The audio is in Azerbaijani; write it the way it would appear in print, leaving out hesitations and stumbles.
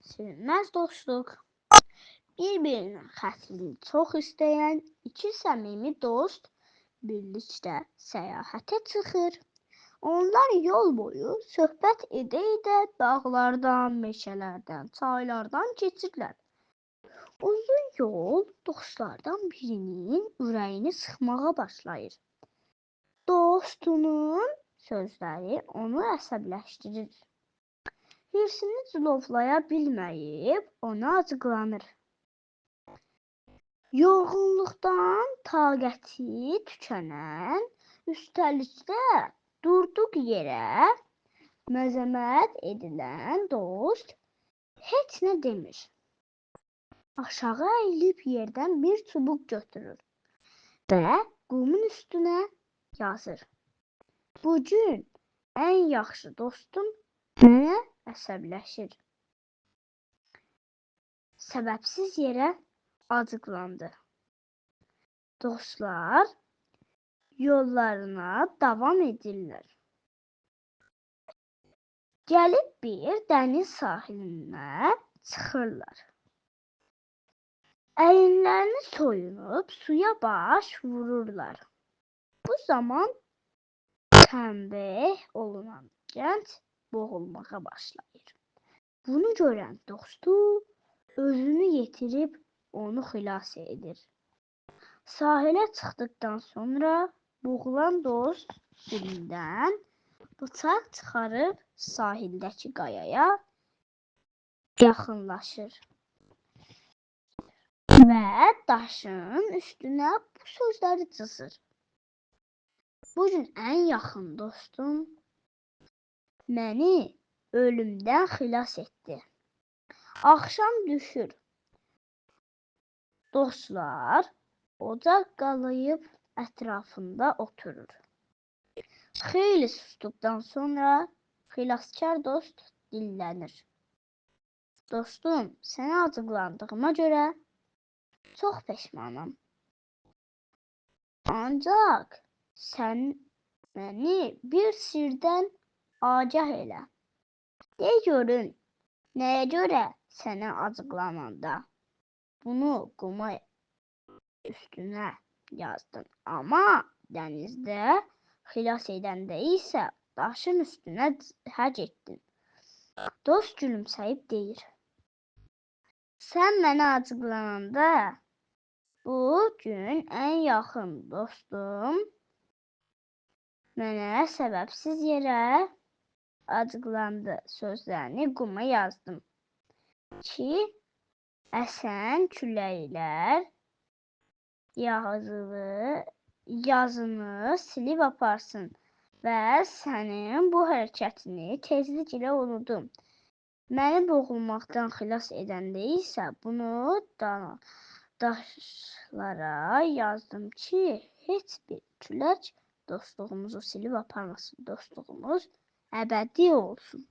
Silinməz dostluq. Bir-birinin xətrini çox istəyən iki səmimi dost birlikdə səyahətə çıxır. Onlar yol boyu söhbət edə-edə dağlardan, meşələrdən, çaylardan keçirlər. Uzun yol dostlardan birinin ürəyini sıxmağa başlayır. Dostunun sözləri onu əsəbləşdirir. Hirsini cilovlaya bilməyib ona acıqlanır. Yorğunluqdan taqəti tükənən, üstəlik də durduq yerə məzəmmət edilən dost heç nə demir. Aşağı əyilib yerdən bir çubuq götürür və qumun üstünə yazır. Bu gün ən yaxşı dostum mənə əsəbləşir. Səbəbsiz yerə acıqlandı. Dostlar yollarına davam edirlər. Gəlib bir dəniz sahilinə çıxırlar. Əyinlərini soyunub suya baş vururlar. Bu zaman tənbih olunan gənc boğulmağa başlayır. Bunu görən dostu özünü yetirib onu xilas edir. Sahilə çıxdıqdan sonra boğulan dost cibdən bıçaq çıxarıb sahildəki qayaya yaxınlaşır və daşın üstünə bu sözləri cızır. Bu gün ən yaxın dostum məni ölümdən xilas etdi. Axşam düşür. Dostlar ocaq qalayıb ətrafında oturur. Xeyli susduqdan sonra xilaskar dost dillənir. Dostum, sənə acıqlandığıma görə çox peşmanam. Ancaq sən məni bir sirdən agah elə. De görün, nəyə görə sənə acıqlananda bunu quma üstünə yazdın, amma dənizdə xilas edəndə isə daşın üstünə həc etdin. Dost gülümsəyib deyir. Sən mənə acıqlananda bu gün ən yaxın dostum mənə səbəbsiz yerə acıqlandı sözlərini quma yazdım ki, əsən küləklər yazını silib aparsın və sənin bu hərəkətini tezliklə unudum. Məni boğulmaqdan xilas edəndə isə bunu daşlara yazdım ki, heç bir külək dostluğumuzu silib aparmasın. Dostluğumuz əbədi olsun.